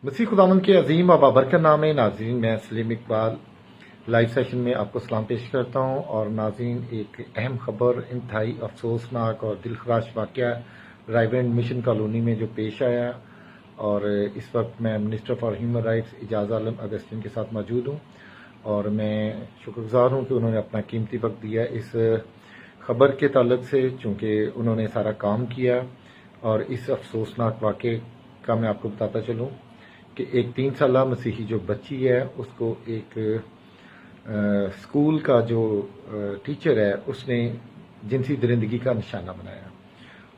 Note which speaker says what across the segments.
Speaker 1: مسیح خداوند کے عظیم و بابرکت نام میں ناظرین، میں سلیم اقبال لائیو سیشن میں آپ کو سلام پیش کرتا ہوں۔ اور ناظرین، ایک اہم خبر، انتہائی افسوسناک اور دلخراش واقعہ رائیونڈ مشن کالونی میں جو پیش آیا، اور اس وقت میں منسٹر فار ہیومن رائٹس اعجاز عالم اگسٹین کے ساتھ موجود ہوں، اور میں شکر گزار ہوں کہ انہوں نے اپنا قیمتی وقت دیا اس خبر کے تعلق سے، چونکہ انہوں نے سارا کام کیا۔ اور اس افسوسناک واقعے کا میں آپ کو بتاتا چلوں کہ ایک 3 سالہ مسیحی جو بچی ہے، اس کو ایک اسکول کا جو ٹیچر ہے، اس نے جنسی درندگی کا نشانہ بنایا۔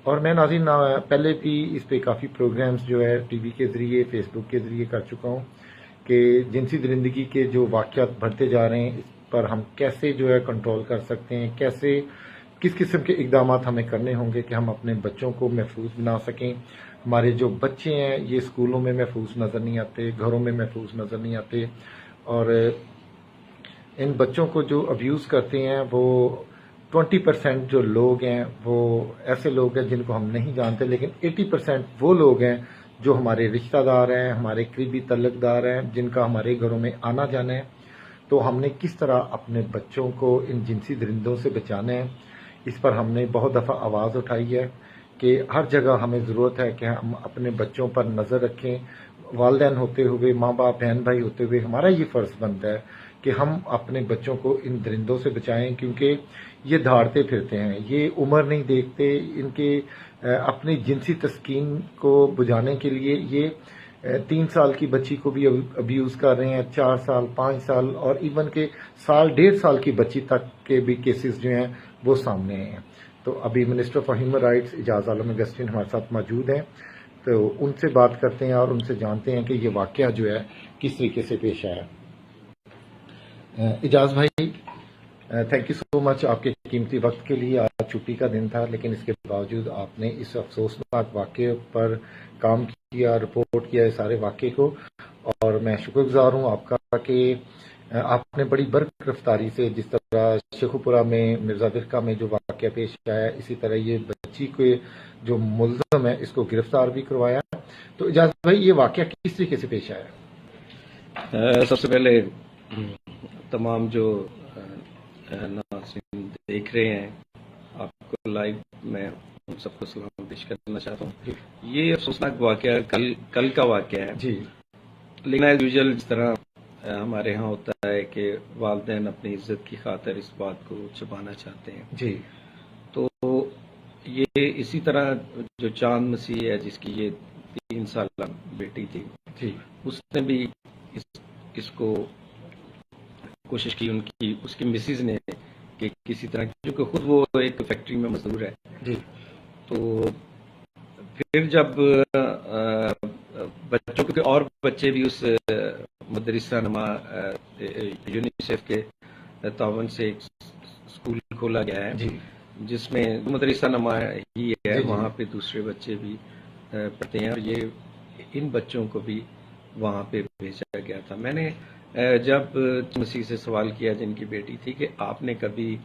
Speaker 1: اور میں ناظرین پہلے بھی اس پہ کافی پروگرامز جو ہے ٹی وی کے ذریعے، فیس بک کے ذریعے کر چکا ہوں کہ جنسی درندگی کے جو واقعات بڑھتے جا رہے ہیں، اس پر ہم کیسے جو ہے کنٹرول کر سکتے ہیں، کیسے کس قسم کے اقدامات ہمیں کرنے ہوں گے کہ ہم اپنے بچوں کو محفوظ بنا سکیں۔ ہمارے جو بچے ہیں یہ اسکولوں میں محفوظ نظر نہیں آتے، گھروں میں محفوظ نظر نہیں آتے، اور ان بچوں کو جو ابیوز کرتے ہیں وہ 20% جو لوگ ہیں وہ ایسے لوگ ہیں جن کو ہم نہیں جانتے، لیکن 80% وہ لوگ ہیں جو ہمارے رشتہ دار ہیں، ہمارے قریبی تعلق دار ہیں، جن کا ہمارے گھروں میں آنا جانا ہے۔ تو ہم نے کس طرح اپنے بچوں کو ان جنسی درندوں سے بچانا ہے، اس پر ہم نے بہت دفعہ آواز اٹھائی ہے کہ ہر جگہ ہمیں ضرورت ہے کہ ہم اپنے بچوں پر نظر رکھیں۔ والدین ہوتے ہوئے، ماں باپ، بہن بھائی ہوتے ہوئے ہمارا یہ فرض بنتا ہے کہ ہم اپنے بچوں کو ان درندوں سے بچائیں، کیونکہ یہ دھاڑتے پھرتے ہیں، یہ عمر نہیں دیکھتے، ان کے اپنی جنسی تسکین کو بجھانے کے لیے یہ 3 سال کی بچی کو بھی ابیوز کر رہے ہیں، 4 سال، 5 سال، اور ایون کہ سال 1.5 سال کی بچی تک کے بھی کیسز جو ہیں وہ سامنے آئے ہیں۔ تو ابھی منسٹر فار ہیومن رائٹس اعجاز عالم اگسٹین ہمارے ساتھ موجود ہیں، تو ان سے بات کرتے ہیں اور ان سے جانتے ہیں کہ یہ واقعہ جو ہے کس طریقے سے پیش آیا۔ اعجاز بھائی، تھینک یو سو مچ آپ کے قیمتی وقت کے لیے۔ آج چھٹی کا دن تھا، لیکن اس کے باوجود آپ نے اس افسوسناک واقعے پر کام کیا، رپورٹ کیا اس سارے واقعے کو، اور میں شکر گزار ہوں آپ کا کہ آپ نے بڑی برق رفتاری سے، جس طرح شیخوپورہ میں مرزا درکا میں جو واقعہ پیش آیا، اسی طرح یہ بچی کے جو ملزم ہے اس کو گرفتار بھی کروایا۔ تو اجازت بھائی، یہ واقعہ کس طریقے سے پیش آیا؟
Speaker 2: سب سے پہلے تمام جو ناظرین دیکھ رہے ہیں آپ کو لائیو، میں ان سب کو سلام پیش کرنا چاہتا ہوں۔ یہ افسوسناک واقعہ کل کا واقعہ ہے
Speaker 1: جی،
Speaker 2: لیکن ایز یوزل جس طرح ہمارے ہاں ہوتا ہے کہ والدین اپنی عزت کی خاطر اس بات کو چھپانا چاہتے ہیں،
Speaker 1: جی،
Speaker 2: تو یہ اسی طرح جو چاند مسیح ہے جس کی یہ 3 سالہ بیٹی تھی،
Speaker 1: جی،
Speaker 2: اس نے بھی اس کو کوشش کی، اس کی مسز نے، کہ کسی طرح، کیونکہ خود وہ ایک فیکٹری میں مزدور ہے،
Speaker 1: جی،
Speaker 2: تو پھر جب بچوں کے اور بچے بھی اس مدرسہ نما یونیسیف کے تعاون سے ایک اسکول کھولا گیا ہے،
Speaker 1: جی،
Speaker 2: جس میں مدرسہ نما ہی ہے،
Speaker 1: جی، جی،
Speaker 2: وہاں پہ دوسرے بچے بھی پڑھتے ہیں، اور یہ ان بچوں کو بھی وہاں پہ بھیجا گیا تھا۔ میں نے جب مسیح سے سوال کیا جن کی بیٹی تھی کہ آپ نے کبھی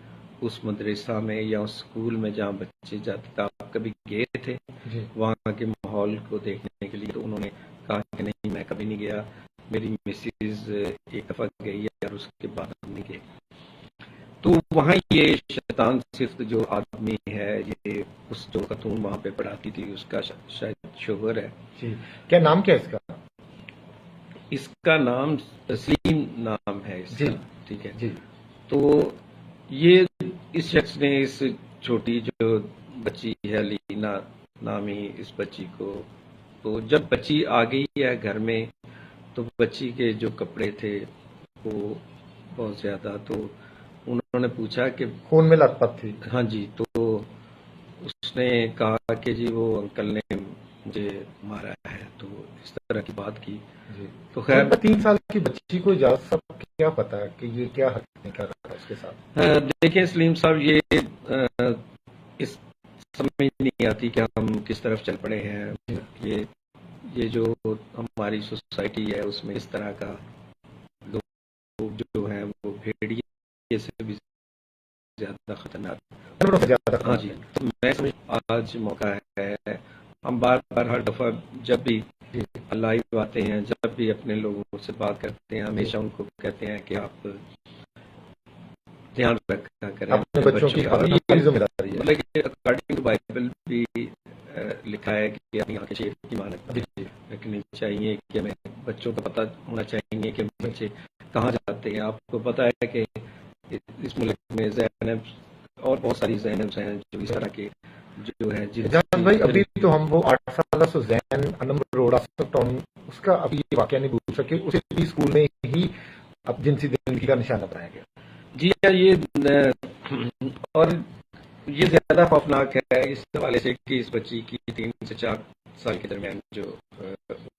Speaker 2: اس مدرسہ میں یا اس اسکول میں جہاں بچے جاتے تھے آپ کبھی گئے تھے
Speaker 1: جی،
Speaker 2: وہاں کے ماحول کو دیکھنے کے لیے؟ تو انہوں نے کہا کہ نہیں، میں کبھی نہیں گیا، میری مسز ایک دفعہ گئی ہے اور اس کے بعد ہم نہیں گئے۔ تو وہاں یہ شیطان صرف جو آدمی ہے، یہ اس جو خاتون وہاں پہ پڑھاتی تھی اس کا شاید شوہر ہے۔
Speaker 1: جی، کیا نام کیا ہے اس کا؟
Speaker 2: اس کا نام تسلیم نام ہے اس کا، ٹھیک ہے۔
Speaker 1: جی،
Speaker 2: تو یہ اس شخص نے اس چھوٹی جو بچی ہے لینا نامی اس بچی کو، تو جب بچی آ گئی ہے گھر میں تو بچی کے جو کپڑے تھے وہ بہت زیادہ، تو انہوں نے پوچھا کہ
Speaker 1: خون میں لت پت تھی۔
Speaker 2: ہاں جی، تو اس نے کہا کہ جی وہ انکل نے مجھے مارا ہے، تو اس طرح کی بات کی۔
Speaker 1: جی،
Speaker 2: تو خیر
Speaker 1: 3 سال کی بچی کو اجازت سب کیا پتا ہے کہ یہ کیا حرکتیں کر رہا ہے اس کے ساتھ؟
Speaker 2: دیکھیں سلیم صاحب، یہ اس سمجھ نہیں آتی کہ ہم کس طرف چل پڑے ہیں۔ یہ جو ہماری سوسائٹی ہے اس میں اس طرح کا لوگ جو ہیں وہ بھیڑیے سے بھی زیادہ خطرناک۔ ہاں جی، تو میں سمجھ آج موقع ہے، ہم بار بار ہر دفعہ جب بھی لائیو آتے ہیں، جب بھی اپنے لوگوں سے بات کرتے ہیں ہمیشہ ان کو کہتے ہیں کہ آپ دھیان رکھا کریں
Speaker 1: اپنے بچوں کی،
Speaker 2: کا،
Speaker 1: یہ ذمہ داری ہے.
Speaker 2: مطلب کہ اکارڈنگ ٹو بائبل بھی لکھا ہے کہ اپنی آنکھیں شیر کی مانند رکھنی چاہیے، کہ ہمیں بچوں کو پتہ ہونا چاہیے کہ بچے کہاں جاتے ہیں. آپ کو پتہ ہے کہ اس ملک میں زینب اور بہت ساری زینبs ہیں جو اس طرح کے جو ہے
Speaker 1: جان بھائی ابھی تو ہم وہ 8 سالہ سوزین انم روڈ آصف ٹاؤن اس کا ابھی یہ واقعہ نہیں بھول سکے، اسے بھی اسکول میں ہی اب جنسی زندگی کا نشانہ بنایا گیا.
Speaker 2: جی ہاں، یہ اور یہ زیادہ خوفناک ہے اس حوالے سے کہ اس بچی کی 3 سے 4 سال کے درمیان جو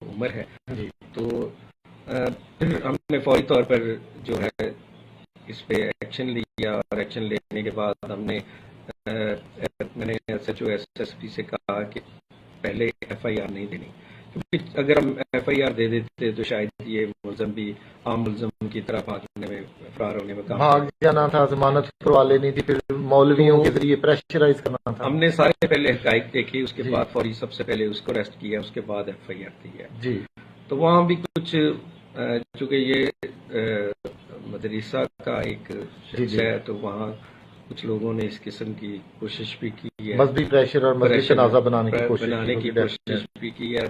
Speaker 2: عمر ہے.
Speaker 1: جی.
Speaker 2: تو پھر ہم نے فوری طور پر جو ہے اس پہ ایکشن لیا، اور ایکشن لینے کے بعد ہم نے میں نے S H O S S P سے کہا کہ پہلے ایف آئی آر نہیں دینی، کیونکہ اگر ہم ایف آئی آر دے دیتے تو شاید یہ ملزم بھی عام ملزم کی طرح بھاگنے میں، فرار ہونے میں
Speaker 1: بھاگ جانا تھا، ضمانت کروا لینی تھی، پھر مولویوں کے ذریعے پریشرائز کرنا تھا.
Speaker 2: ہم نے سارے پہلے حقائق دیکھی، اس کے بعد فوری سب سے پہلے اس کو اریسٹ کیا، اس کے بعد ایف آئی آر دی ہے.
Speaker 1: جی.
Speaker 2: تو وہاں بھی کچھ چونکہ یہ مدرسہ کا ایک شخص ہے تو وہاں کچھ لوگوں نے اس قسم کی کوشش بھی کی ہے،
Speaker 1: مذہبی پریشر اور مذہبی تنازع بنانے کی
Speaker 2: کوشش بھی کی ہے.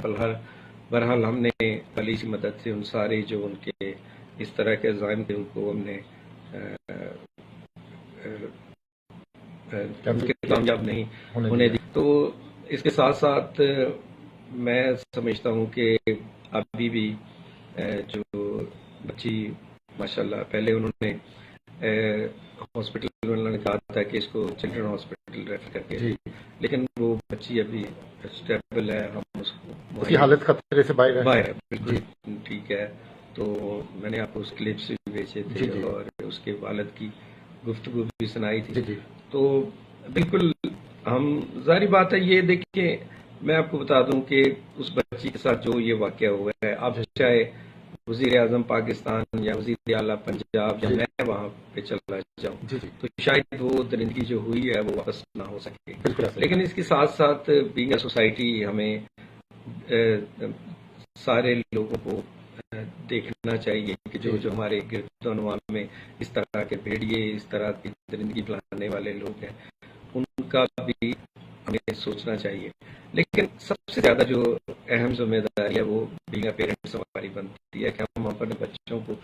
Speaker 2: بہرحال ہم نے پولیس کی مدد سے ان سارے جو ان کے اس طرح کے عزائم تھے ان کو ہم نے کامیاب نہیں ہونے دی. تو اس کے ساتھ ساتھ میں سمجھتا ہوں کہ ابھی بھی جو بچی ماشاءاللہ پہلے انہوں نے ہاسپٹل میں نے کہا تھا کہ اس کو چلڈرن ہاسپٹل ریفر کر کے، لیکن وہ بچی ابھی اسٹیبل ہے، ہم اس کو
Speaker 1: کی حالت خطرے سے باہر
Speaker 2: ہے، بالکل ٹھیک ہے. تو میں نے آپ کو اس کلپس بھی بھیجے تھے اور اس کے والد کی گفتگو بھی سنائی تھی. تو بالکل ہم ظاہری بات ہے یہ دیکھیں، میں آپ کو بتا دوں کہ اس بچی کے ساتھ جو یہ واقعہ ہوا ہے، اب چاہے وزیر اعظم پاکستان یا وزیر اعلیٰ پنجاب یا میں وہاں پہ چلا جاؤں تو شاید وہ درندگی جو ہوئی ہے وہ واپس نہ ہو سکے. لیکن اس کے ساتھ ساتھ بینگ اے سوسائٹی ہمیں سارے لوگوں کو دیکھنا چاہیے کہ جو ہمارے گرد و نواح میں اس طرح کے بھیڑیے، اس طرح کی درندگی پھیلانے والے لوگ ہیں، ان کا بھی ہمیں سوچنا چاہیے. لیکن سب سے زیادہ جو اہم ذمہ داری ہے وہ بینگ اے پیرنٹس ہماری بنتی ہے کہ ہم اپنے بچوں کو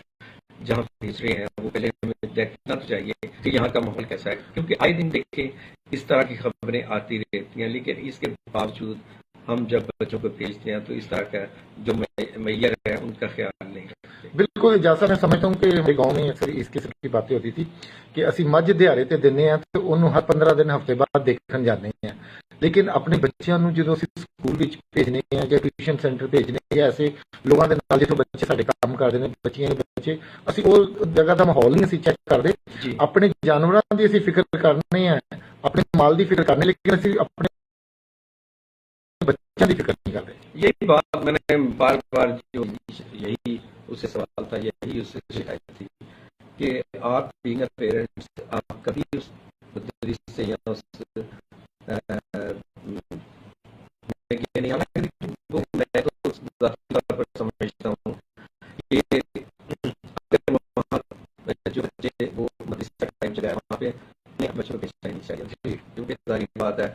Speaker 2: جہاں بھیج رہے ہیں وہ پہلے ہمیں دیکھنا تو چاہیے کہ یہاں کا ماحول کیسا ہے، کیونکہ آئے دن دیکھیں اس طرح کی خبریں آتی رہتی ہیں، لیکن اس کے باوجود ہم جب بچوں کو بھیجتے ہیں تو اس طرح کا جو معیار ہے ان کا خیال نہیں رکھتے.
Speaker 1: بالکل جیسا میں سمجھتا ہوں کہ ہمارے گاؤں میں اکثر اس قسم کی باتیں ہوتی تھی کہ اسی مجھ دیہڑے تے دینے ہیں تو انہوں ہر 15 دن ہفتے بعد دیکھن جانے ہیں، لیکن اپنے بچیاں نوں جدوں اسی سکول وچ بھیجنے ہیں یا ٹیوشن سینٹر بھیجنے یا ایسے لوگاں دے نال جتھوں بچے ساڈے کام کردے نے، بچیاں دے بچے اسی او جگہ دا ماحول نہیں اسی چیک کردے. اپنے جانوراں دی اسی فکر کرنے ہیں، اپنے مال دی فکر کرنے، لیکن اسی اپنے بچوں کی فکر نہیں کر رہے.
Speaker 2: یہی بات میں نے بار بار جو یہی اس سے سوال تھا، یہی اس سے شکایت تھی کہ آپ بینگ اے پیرنٹس آپ کبھی اس مدرس سے یا اس میں تو ذاتی طور پر سمجھتا ہوں کہ جو بچے وہ مدرسہ ٹائم چلا ہے وہاں پہ بچوں کو بھیجنا نہیں چاہیے، کیونکہ ظاہری بات ہے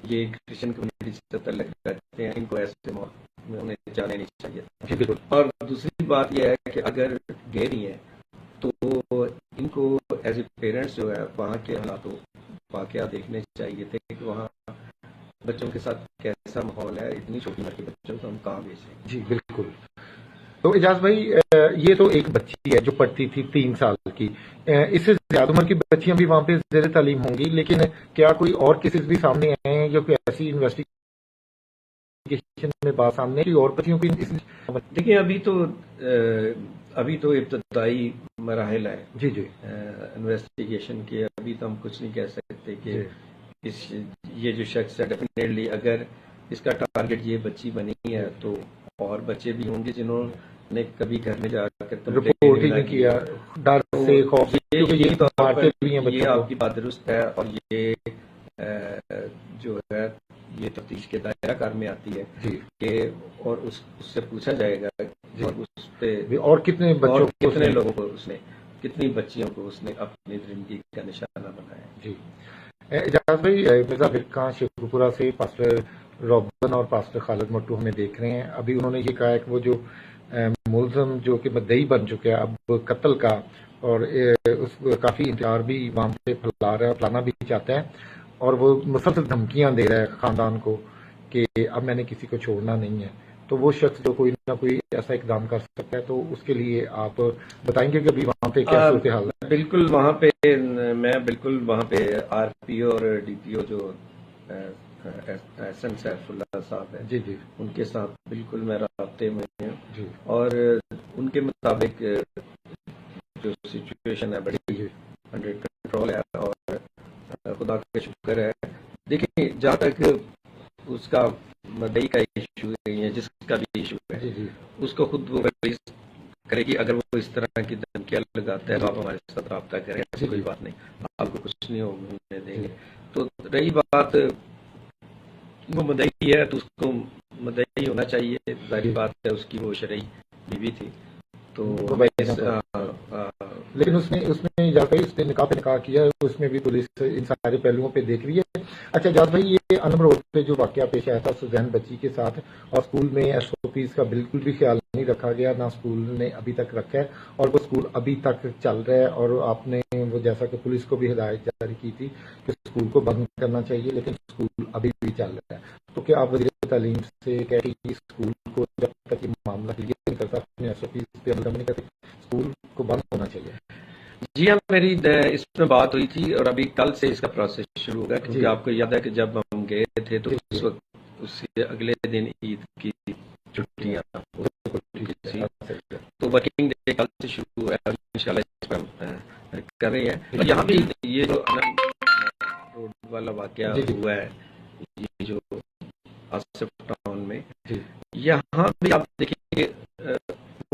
Speaker 2: یہ کرسچن کمیونٹی سے تعلق رکھتے ہیں، ان کو ایسے میں انہیں جانے نہیں چاہیے. اور دوسری بات یہ ہے کہ اگر گئے نہیں ہے تو ان کو ایز اے پیرنٹس جو ہے وہاں کے حالات و واقعات دیکھنے چاہیے تھے کہ وہاں بچوں کے ساتھ کیسا ماحول ہے، اتنی چھوٹی عمر کے بچوں کو ہم کہاں بھیجیں.
Speaker 1: جی بالکل. تو اعجاز بھائی یہ تو ایک بچی ہے جو پڑھتی تھی 3 سال کی، اس سے زیادہ عمر کی بچیاں بھی وہاں پہ زیر تعلیم ہوں گی، لیکن کیا کوئی اور کیسز بھی سامنے آئے ہیں یا کوئی ایسی انویسٹیگیشن میں بات سامنے کی اور بچیوں کی؟
Speaker 2: دیکھیں ابھی تو ابتدائی مراحل ہیں
Speaker 1: جی
Speaker 2: انویسٹیگیشن کے، ابھی تو ہم کچھ نہیں کہہ سکتے کہ یہ جو شخص ہے ڈیفینیٹلی اگر اس کا ٹارگٹ یہ بچی بنی ہے تو اور بچے بھی ہوں گے جنہوں نے کبھی گھر میں جا کر
Speaker 1: رپورٹ ہی نہیں کیا، ڈر سے خوف سے،
Speaker 2: یہ آپ کی بات درست ہے. اور یہ جو ہے یہ تفتیش کے دائرہ کار میں آتی ہے
Speaker 1: جی
Speaker 2: کہ اور اس سے پوچھا جائے گا
Speaker 1: جی
Speaker 2: اور اس پہ
Speaker 1: اور کتنے بچوں
Speaker 2: اور
Speaker 1: کو
Speaker 2: کتنے لوگوں کو اس نے کتنی بچیوں کو اس نے اپنی درندگی کا نشانہ بنایا.
Speaker 1: جی اجاز بھائی مرزا برکاں شیخوپورہ سے پاسٹر روبن اور پاسٹر خالد مٹو ہمیں دیکھ رہے ہیں. ابھی انہوں نے یہ کہا ہے کہ وہ جو ملزم جو کہ مدعی بن چکے ہیں اب قتل کا اور اس کافی انتظار بھی وہاں پہ پھیلا رہا ہے پلانا بھی چاہتا ہے اور وہ مسلسل دھمکیاں دے رہا ہے خاندان کو کہ اب میں نے کسی کو چھوڑنا نہیں ہے. تو وہ شخص جو کوئی نہ کوئی ایسا اقدام کر سکتا ہے تو اس کے لیے آپ بتائیں گے کہ ابھی وہاں پہ کیا صورتحال ہے؟
Speaker 2: بالکل وہاں پہ میں بالکل وہاں پہ آر پی او اور ڈی پی او جو احسن سیف اللہ صاحب ہیں
Speaker 1: جی جی
Speaker 2: ان کے ساتھ بالکل میں رابطے میں ہوں
Speaker 1: جی
Speaker 2: اور ان کے مطابق جو سچویشن ہے بڑی
Speaker 1: جی
Speaker 2: انڈر کنٹرول ہے اور خدا کا شکر ہے. دیکھیں جہاں تک اس کا مدعی کا ایشو ہے جس کا بھی ایشو ہے
Speaker 1: جی جی
Speaker 2: اس کو خود وہ کرے گی. اگر وہ اس طرح کی دھمکیاں لگاتا ہے تو آپ ہمارے ساتھ رابطہ کریں, ایسی کوئی بات نہیں, آپ کو کچھ نہیں ہونے دیں گے. تو رہی بات وہ مدعی ہے تو اس کو مدعی ہونا چاہیے, ظاہری بات ہے اس کی وہ شرعی بیوی تھی تو
Speaker 1: لیکن اس نے جا کر اس نے نکاح پہ نکاح کیا ہے, اس میں بھی پولیس ان سارے پہلوؤں پہ دیکھ رہی ہے. اچھا جاز بھائی یہ انم روڈ پہ جو واقعہ پیش آیا تھا سوزین بچی کے ساتھ اور اسکول میں ایس او پیز کا بالکل بھی خیال نہیں رکھا گیا, نہ اسکول نے ابھی تک رکھا ہے اور وہ اسکول ابھی تک چل رہا ہے اور آپ نے وہ جیسا کہ پولیس کو بھی ہدایت جاری کی تھی کہ اسکول کو بند کرنا چاہیے لیکن اسکول ابھی بھی چل رہا ہے. تو کیا آپ وزیر تعلیم سے کہہ کہ اسکول کو جب تک یہ معاملہ کلیئر نہیں کرتا اپنے ایس او پیز پہ عمل نہیں کرتے اسکول کو بند ہونا چاہیے؟
Speaker 2: جی ہاں, میری اس میں بات ہوئی تھی اور ابھی کل سے اس کا پروسیس شروع ہوگا کیونکہ آپ کو یاد ہے کہ جب ہم گئے تھے تو اس وقت اس سے اگلے دن عید کی چھٹیاں تھی تو ورکنگ ڈے کل سے شروع ہوا ہے, انشاءاللہ اس پہ ہم کر رہے ہیں. یہاں بھی یہ جو روڈ والا واقعہ ہوا ہے یہ جو آصف ٹاؤن میں, یہاں بھی آپ دیکھیں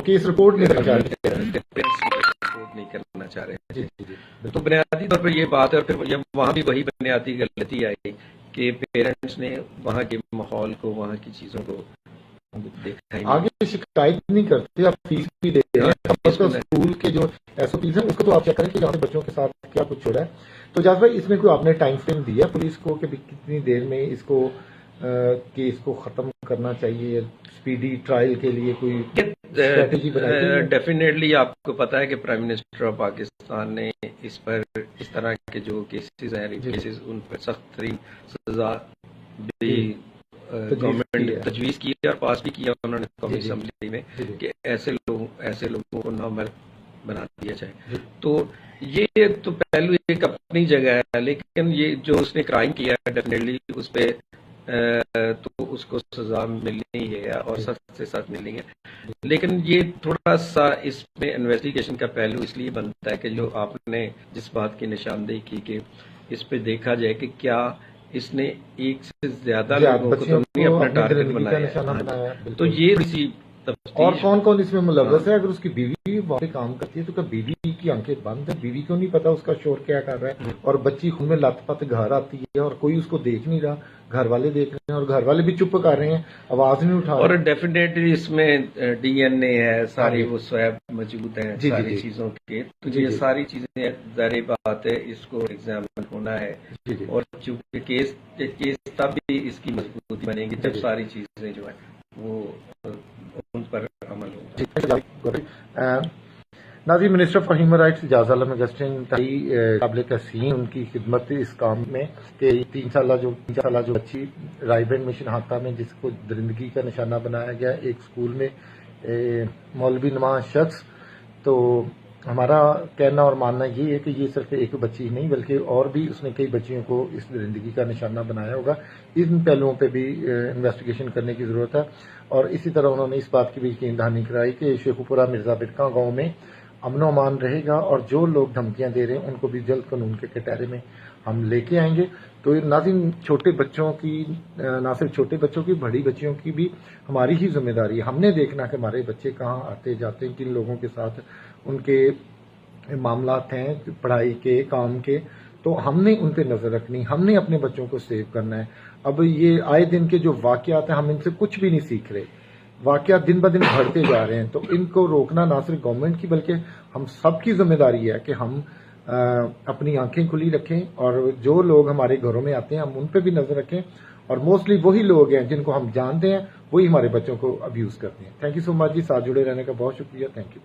Speaker 1: کیس رپورٹ
Speaker 2: نہیں کرنا چاہ رہے ہیں. تو بنیادی طور پر یہ بات ہے اور پھر وہاں بھی وہی بنیادی غلطی آئی کہ پیرنٹس نے وہاں کے ماحول کو وہاں کی چیزوں کو دیکھا ہی
Speaker 1: آگے شکایت نہیں کرتے, آپ فیس بھی دیتے ہیں اسکول کے جو ایس او پیز ہیں اس کو تو آپ چیک کریں کہ جہاں بچوں کے ساتھ کیا کچھ ہو رہا ہے. تو جاز بھائی اس میں کوئی آپ نے ٹائم فریم دیا پولیس کو کہ کتنی دیر میں اس کو کیس کو ختم کرنا چاہیے, اسپیڈی ٹرائل کے لیے کوئی اسٹریٹجی بنائی؟
Speaker 2: ڈیفینیٹلی آپ کو پتا ہے کہ پرائم منسٹر آف پاکستان نے اس پر اس طرح کے جو کیسز ہیں کیسز ان پر سخت ترین سزا بھی گورنمنٹ تجویز کی اور پاس بھی کیا انہوں نے قومی اسمبلی میں کہ ایسے لوگوں کو نامرد بنا دیا جائے. تو یہ تو پہلو ایک اپنی جگہ ہے لیکن یہ جو اس نے کرائم کیا ہے ڈیفینیٹلی اس پہ تو اس کو سزا ملنی ہے اور سخت سے سخت ملنی ہے. لیکن یہ تھوڑا سا اس میں انویسٹیگیشن کا پہلو اس لیے بنتا ہے کہ جو آپ نے جس بات کی نشاندہی کی کہ اس پہ دیکھا جائے کہ کیا اس نے ایک سے زیادہ لوگوں کو اپنا ٹارگٹ بنایا, تو یہ اسی
Speaker 1: اور کون کون اس میں ملوث ہے. اگر اس کی بیوی وہاں پہ کام کرتی ہے تو کیا بیوی کی آنکھیں بند ہے؟ بیوی کو نہیں پتا اس کا شور کیا کر رہا ہے اور بچی خون میں لت پت گھر آتی ہے اور کوئی اس کو دیکھ نہیں رہا, گھر والے دیکھ رہے ہیں اور گھر والے بھی چپ کر رہے ہیں, آواز نہیں اٹھا رہے.
Speaker 2: اور ڈیفینیٹلی اس میں ڈی این اے ہے, ساری وہ سویب موجود ہیں ساری چیزوں کے, تو یہ ساری چیزیں ظاہر بات ہے اس کو ایگزامن ہونا ہے اور چونکہ کیس تب بھی اس کی مضبوطی بنے گی جب ساری چیزیں جو ہے وہ ان پر عمل ہوگا.
Speaker 1: ناظرین, منسٹر آف ہیومن رائٹس اجاز عالم اگسٹین انتہائی قابل تحسین ان کی خدمت اس کام میں کہ 3 سالہ جو بچی رائے بینڈ مشن ہاتھا میں جس کو درندگی کا نشانہ بنایا گیا ایک اسکول میں مولوی نما شخص, تو ہمارا کہنا اور ماننا یہ ہے کہ یہ صرف ایک بچی نہیں بلکہ اور بھی اس نے کئی بچیوں کو اس درندگی کا نشانہ بنایا ہوگا. ان پہلوؤں پہ بھی انویسٹیگیشن کرنے کی ضرورت ہے. اور اسی طرح انہوں نے اس بات کی بھی یقین دہانی کرائی کہ شیخوپورہ مرزا برکاں گاؤں میں امن و امان رہے گا اور جو لوگ دھمکیاں دے رہے ہیں ان کو بھی جلد قانون کے کٹہرے میں ہم لے کے آئیں گے. تو ناظرین, چھوٹے بچوں کی نہ صرف چھوٹے بچوں کی بڑی بچیوں کی بھی ہماری ہی ذمہ داری ہے. ہم نے دیکھنا کہ ہمارے بچے کہاں آتے جاتے ہیں, کن لوگوں کے ساتھ ان کے معاملات ہیں پڑھائی کے کام کے, تو ہم نے ان پہ نظر رکھنی, ہم نے اپنے بچوں کو سیو کرنا ہے. اب یہ آئے دن کے جو واقعات ہیں ہم ان سے کچھ بھی نہیں سیکھ رہے، واقعات دن بدن بڑھتے جا رہے ہیں، تو ان کو روکنا نہ صرف گورنمنٹ کی بلکہ ہم سب کی ذمہ داری ہے کہ ہم اپنی آنکھیں کھلی رکھیں، اور جو لوگ ہمارے گھروں میں آتے ہیں ہم ان پہ بھی نظر رکھیں، اور موسٹلی وہی لوگ ہیں جن کو ہم جانتے ہیں وہی ہمارے بچوں کو ابیوز کرتے ہیں۔ تھینک یو سو مچ جی، ساتھ جڑے رہنے کا بہت شکریہ، تھینک یو۔